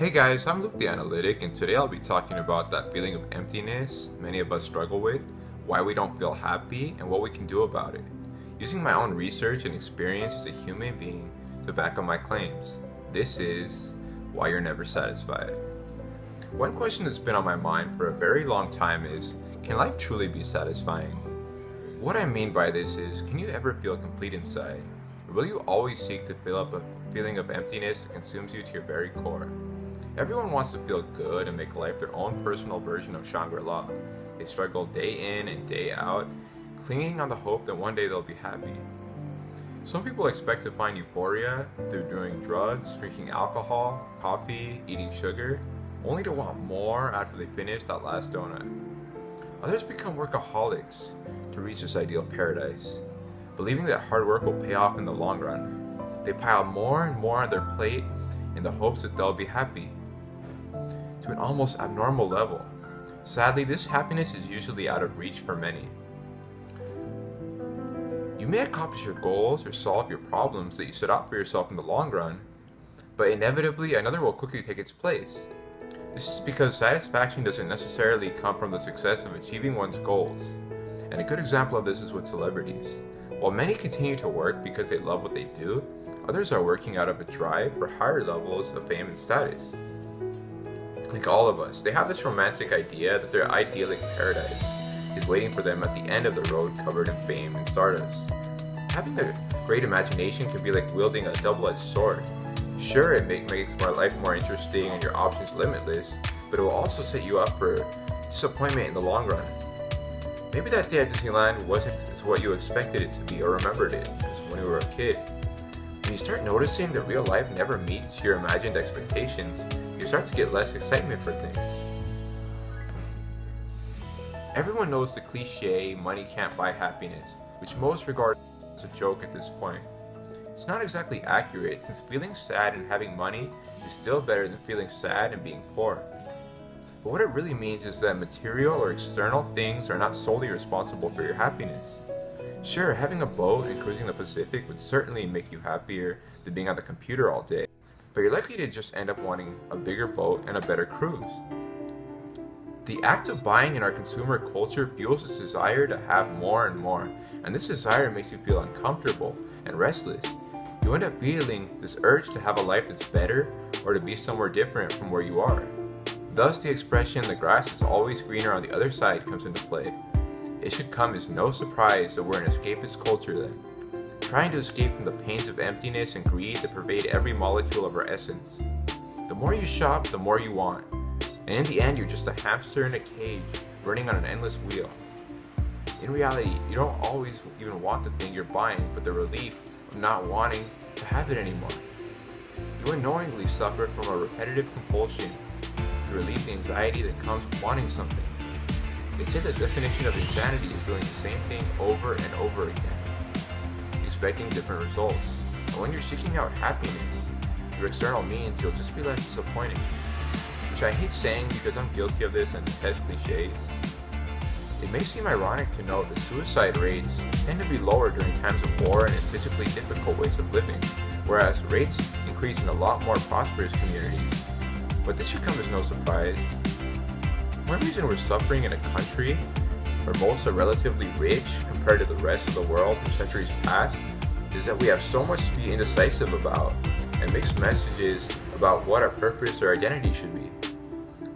Hey guys, I'm Luke the Analytic, and today I'll be talking about that feeling of emptiness many of us struggle with, why we don't feel happy, and what we can do about it. Using my own research and experience as a human being to back up my claims. This is why you're never satisfied. One question that's been on my mind for a very long time is, can life truly be satisfying? What I mean by this is, can you ever feel complete inside? Or will you always seek to fill up a feeling of emptiness that consumes you to your very core? Everyone wants to feel good and make life their own personal version of Shangri-La. They struggle day in and day out, clinging on the hope that one day they'll be happy. Some people expect to find euphoria through doing drugs, drinking alcohol, coffee, eating sugar, only to want more after they finish that last donut. Others become workaholics to reach this ideal paradise, believing that hard work will pay off in the long run. They pile more and more on their plate in the hopes that they'll be happy, to an almost abnormal level. Sadly, this happiness is usually out of reach for many. You may accomplish your goals or solve your problems that you set out for yourself in the long run, but inevitably another will quickly take its place. This is because satisfaction doesn't necessarily come from the success of achieving one's goals. And a good example of this is with celebrities. While many continue to work because they love what they do, others are working out of a drive for higher levels of fame and status. Like all of us, they have this romantic idea that their idyllic paradise is waiting for them at the end of the road covered in fame and stardust. Having a great imagination can be like wielding a double-edged sword. Sure, it makes my life more interesting and your options limitless, but it will also set you up for disappointment in the long run. Maybe that day at Disneyland wasn't what you expected it to be or remembered it as when you were a kid. When you start noticing that real life never meets your imagined expectations, you start to get less excitement for things. Everyone knows the cliche, money can't buy happiness, which most regard as a joke at this point. It's not exactly accurate, since feeling sad and having money is still better than feeling sad and being poor. But what it really means is that material or external things are not solely responsible for your happiness. Sure, having a boat and cruising the Pacific would certainly make you happier than being on the computer all day, but you're likely to just end up wanting a bigger boat and a better cruise. The act of buying in our consumer culture fuels this desire to have more and more, and this desire makes you feel uncomfortable and restless. You end up feeling this urge to have a life that's better or to be somewhere different from where you are. Thus, the expression, "the grass is always greener on the other side," comes into play. It should come as no surprise that we're an escapist culture then, trying to escape from the pains of emptiness and greed that pervade every molecule of our essence. The more you shop, the more you want, and in the end you're just a hamster in a cage, running on an endless wheel. In reality, you don't always even want the thing you're buying, but the relief of not wanting to have it anymore. You unknowingly suffer from a repetitive compulsion to relieve the anxiety that comes with wanting something. They say the definition of insanity is doing the same thing over and over again, expecting different results. And when you're seeking out happiness through external means, you'll just be less disappointed. Which I hate saying because I'm guilty of this and detest cliches. It may seem ironic to note that suicide rates tend to be lower during times of war and in physically difficult ways of living, whereas rates increase in a lot more prosperous communities. But this should come as no surprise. One reason we're suffering in a country where most are relatively rich compared to the rest of the world from centuries past is that we have so much to be indecisive about and mixed messages about what our purpose or identity should be.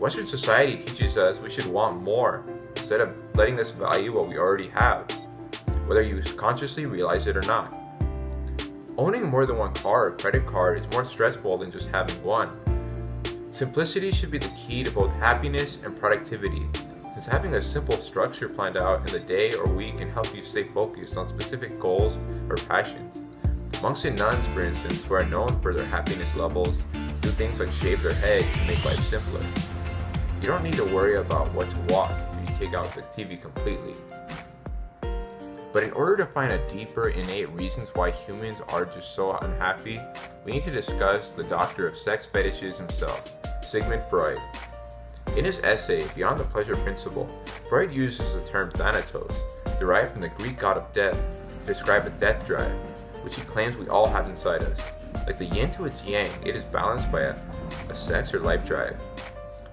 Western society teaches us we should want more instead of letting us value what we already have, whether you consciously realize it or not. Owning more than one car or credit card is more stressful than just having one. Simplicity should be the key to both happiness and productivity, since having a simple structure planned out in the day or week can help you stay focused on specific goals or passions. Monks and nuns, for instance, who are known for their happiness levels, do things like shave their head to make life simpler. You don't need to worry about what to watch when you take out the TV completely. But in order to find a deeper, innate reasons why humans are just so unhappy, we need to discuss the doctor of sex fetishes himself, Sigmund Freud. In his essay, Beyond the Pleasure Principle, Freud uses the term thanatos, derived from the Greek god of death, to describe a death drive, which he claims we all have inside us. Like the yin to its yang, it is balanced by a sex or life drive.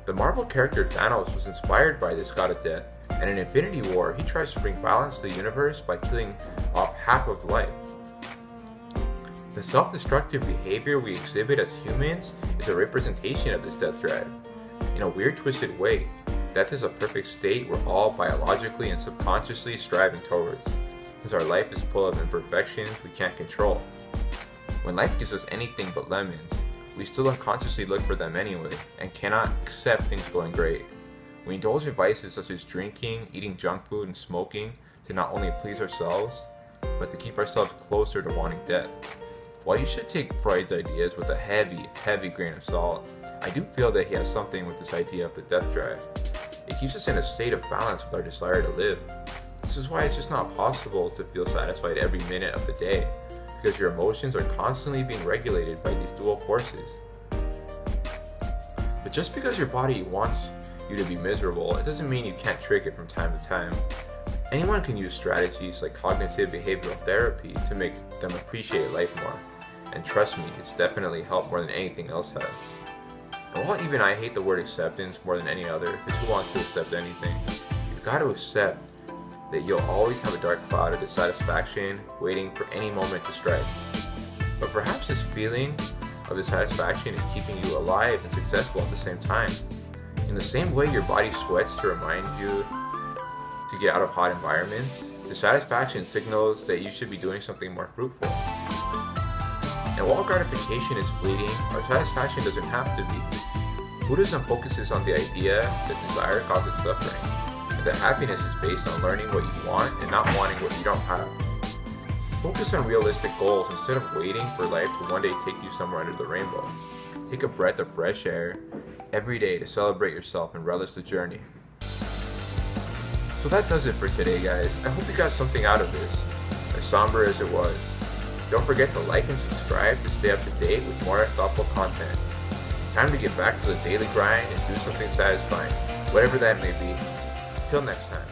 The Marvel character Thanos was inspired by this god of death, and in Infinity War, he tries to bring balance to the universe by killing off half of life. The self-destructive behavior we exhibit as humans is a representation of this death drive. In a weird, twisted way, death is a perfect state we're all biologically and subconsciously striving towards, since our life is full of imperfections we can't control. When life gives us anything but lemons, we still unconsciously look for them anyway, and cannot accept things going great. We indulge in vices such as drinking, eating junk food, and smoking to not only please ourselves, but to keep ourselves closer to wanting death. While you should take Freud's ideas with a heavy grain of salt, I do feel that he has something with this idea of the death drive. It keeps us in a state of balance with our desire to live. This is why it's just not possible to feel satisfied every minute of the day, because your emotions are constantly being regulated by these dual forces. But just because your body wants you to be miserable, it doesn't mean you can't trick it from time to time. Anyone can use strategies like cognitive behavioral therapy to make them appreciate life more. And trust me, it's definitely helped more than anything else has. And while even I hate the word acceptance more than any other, because who wants to accept anything, you've got to accept that you'll always have a dark cloud of dissatisfaction waiting for any moment to strike. But perhaps this feeling of dissatisfaction is keeping you alive and successful at the same time. In the same way your body sweats to remind you to get out of hot environments, dissatisfaction signals that you should be doing something more fruitful. And while gratification is fleeting, our satisfaction doesn't have to be. Buddhism focuses on the idea that desire causes suffering, and that happiness is based on learning what you want and not wanting what you don't have. Focus on realistic goals instead of waiting for life to one day take you somewhere under the rainbow. Take a breath of fresh air every day to celebrate yourself and relish the journey. So that does it for today, guys. I hope you got something out of this, as somber as it was. Don't forget to like and subscribe to stay up to date with more thoughtful content. Time to get back to the daily grind and do something satisfying, whatever that may be. Till next time.